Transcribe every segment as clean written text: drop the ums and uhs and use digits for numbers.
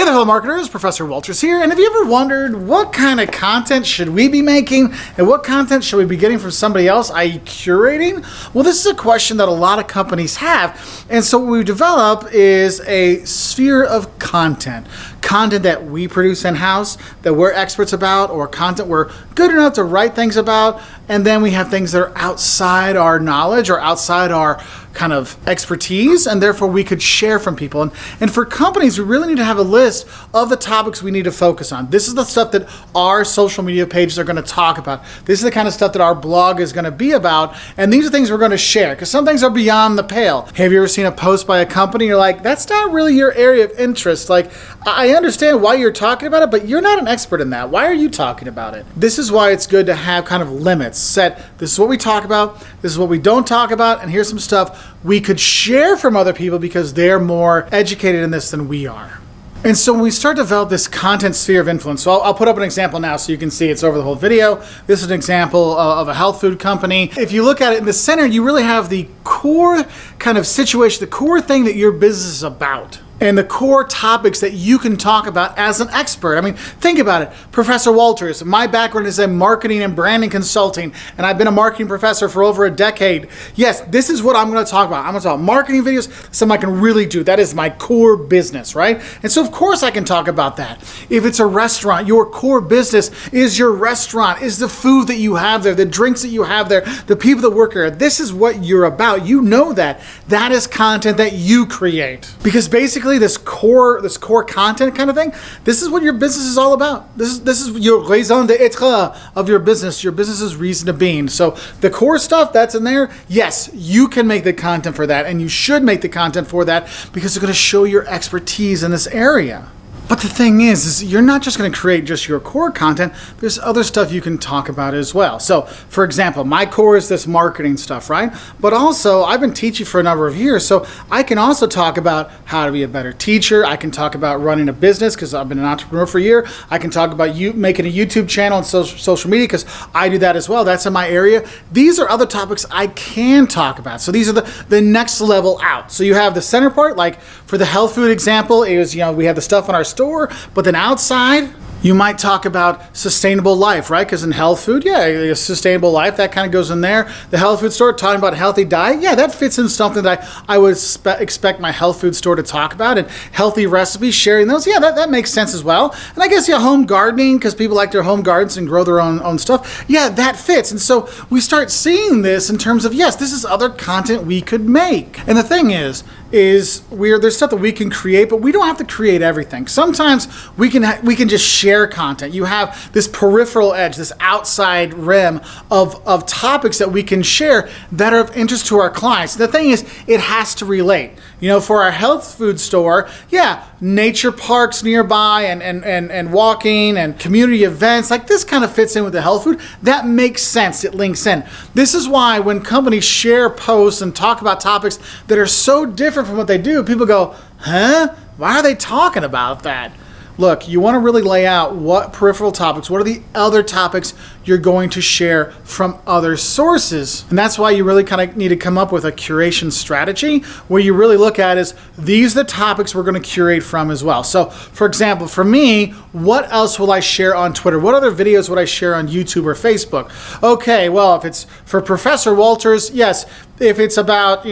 Hey there, fellow marketers, Professor Wolters here, and have you ever wondered what kind of content should we be making and what content should we be getting from somebody else, i.e. curating? Well, this is a question that a lot of companies have, and so what we develop is a sphere of content. Content that we produce in-house, that we're experts about, or content we're good enough to write things about, and then we have things that are outside our knowledge or outside our kind of expertise, and therefore we could share from people. And for companies, we really need to have a list of the topics we need to focus on. This is the stuff that our social media pages are going to talk about. This is the kind of stuff that our blog is going to be about, and these are things we're going to share, because some things are beyond the pale. Have you ever seen a post by a company, you're like, that's not really your area of interest. Like, I understand why you're talking about it, but you're not an expert in that. Why are you talking about it? This is why it's good to have kind of limits set. This is what we talk about, this is what we don't talk about, and here's some stuff we could share from other people because they're more educated in this than we are. And so when we start to develop this content sphere of influence, so I'll put up an example now so you can see it's over the whole video. This is an example of a health food company. If you look at it in the center, you really have the core kind of situation, the core thing that your business is about, and the core topics that you can talk about as an expert. I mean, think about it. Professor Wolters, my background is in marketing and branding consulting, and I've been a marketing professor for over a decade. Yes, this is what I'm going to talk about. I'm going to talk marketing videos, something I can really do. That is my core business, right? And so of course I can talk about that. If it's a restaurant, your core business is your restaurant, is the food that you have there, the drinks that you have there, the people that work there. This is what you're about. You know that. That is content that you create. Because basically this core content kind of thing, this is what your business is all about. This is your raison d'etre of your business, your business's reason to being. So the core stuff that's in there, yes, you can make the content for that, and you should make the content for that because it's going to show your expertise in this area. But the thing is you're not just going to create just your core content. There's other stuff you can talk about as well. So, for example, my core is this marketing stuff, right? But also, I've been teaching for a number of years, so I can also talk about how to be a better teacher. I can talk about running a business because I've been an entrepreneur for a year. I can talk about making a YouTube channel and social media because I do that as well. That's in my area. These are other topics I can talk about. So these are the next level out. So you have the center part, like for the health food example, it was, we have the stuff on our store, but then outside, you might talk about sustainable life, right? Because in health food, yeah, sustainable life, that kind of goes in there. The health food store, talking about healthy diet, yeah, that fits in something that I would expect my health food store to talk about. And healthy recipes, sharing those, yeah, that makes sense as well. And I guess, yeah, home gardening, because people like their home gardens and grow their own stuff, yeah, that fits. And so we start seeing this in terms of, yes, this is other content we could make. And the thing is there's stuff that we can create, but we don't have to create everything. Sometimes we can just share content. You have this peripheral edge, this outside rim of topics that we can share that are of interest to our clients. The thing is, it has to relate. For our health food store, yeah, nature parks nearby and walking and community events, like this kind of fits in with the health food. That makes sense. It links in. This is why when companies share posts and talk about topics that are so different from what they do, people go, huh? Why are they talking about that? Look, you want to really lay out what peripheral topics, what are the other topics you're going to share from other sources. And that's why you really kind of need to come up with a curation strategy where you really look at is these are the topics we're going to curate from as well. So for example, for me, what else will I share on Twitter? What other videos would I share on YouTube or Facebook? Okay, well, if it's for Professor Wolters, yes. If it's about,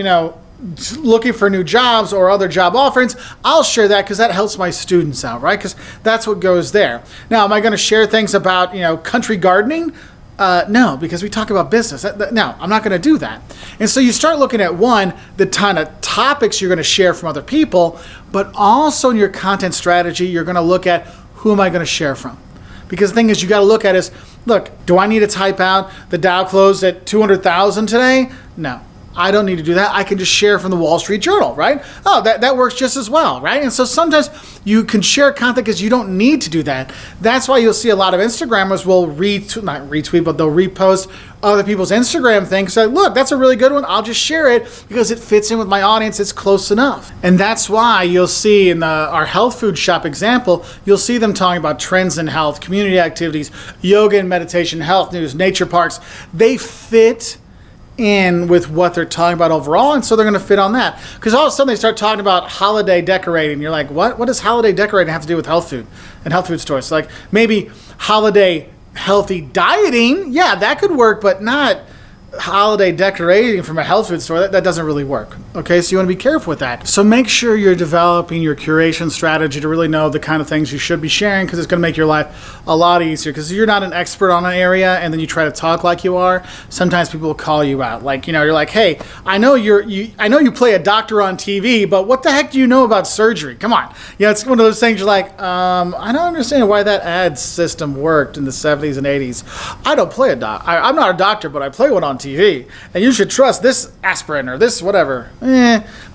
looking for new jobs or other job offerings, I'll share that because that helps my students out, right? Because that's what goes there. Now, am I going to share things about, country gardening? No, because we talk about business. No, I'm not going to do that. And so you start looking at the ton of topics you're going to share from other people, but also in your content strategy, you're going to look at who am I going to share from? Because the thing is, you got to look at is, look, do I need to type out the Dow closed at 200,000 today? No. I don't need to do that. I can just share from the Wall Street Journal, right? Oh, that works just as well, right? And so sometimes you can share content because you don't need to do that. That's why you'll see a lot of Instagrammers will not retweet, but they'll repost other people's Instagram things. So look, that's a really good one. I'll just share it because it fits in with my audience. It's close enough. And that's why you'll see in our health food shop example, you'll see them talking about trends in health, community activities, yoga and meditation, health news, nature parks. They fit in with what they're talking about overall, and so they're going to fit on that. Because all of a sudden they start talking about holiday decorating. You're like, what? What does holiday decorating have to do with health food and health food stores? So like maybe holiday healthy dieting, yeah, that could work, but not holiday decorating from a health food store. That doesn't really work. Okay, so you want to be careful with that. So make sure you're developing your curation strategy to really know the kind of things you should be sharing, because it's going to make your life a lot easier. Because you're not an expert on an area and then you try to talk like you are, sometimes people will call you out. Like, you know, you're like, hey, I know you play a doctor on TV, but what the heck do you know about surgery? Come on. You know, it's one of those things you're like, I don't understand why that ad system worked in the 70s and 80s. I don't play I'm not a doctor, but I play one on TV, and you should trust this aspirin or this whatever.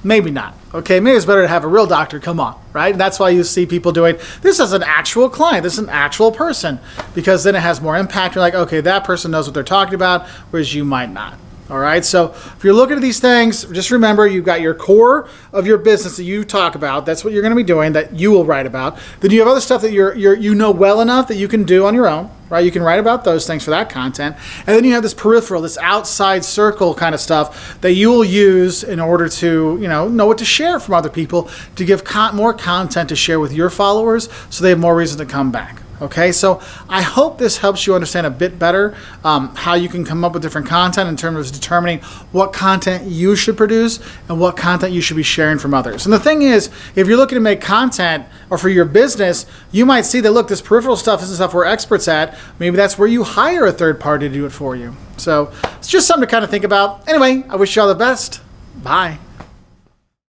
Maybe not. Okay, maybe it's better to have a real doctor come on, right? And that's why you see people doing this as an actual client, this is an actual person, because then it has more impact. You're like, okay, that person knows what they're talking about, whereas you might not. All right, so if you're looking at these things, just remember you've got your core of your business that you talk about. That's what you're going to be doing, that you will write about. Then you have other stuff that you know well enough that you can do on your own, right? You can write about those things for that content. And then you have this peripheral, this outside circle kind of stuff that you will use in order to, know what to share from other people, to give more content to share with your followers so they have more reason to come back. Okay, so I hope this helps you understand a bit better how you can come up with different content in terms of determining what content you should produce and what content you should be sharing from others. And the thing is, if you're looking to make content or for your business, you might see that, look, this peripheral stuff isn't stuff we're experts at. Maybe that's where you hire a third party to do it for you. So it's just something to kind of think about. Anyway, I wish you all the best. Bye.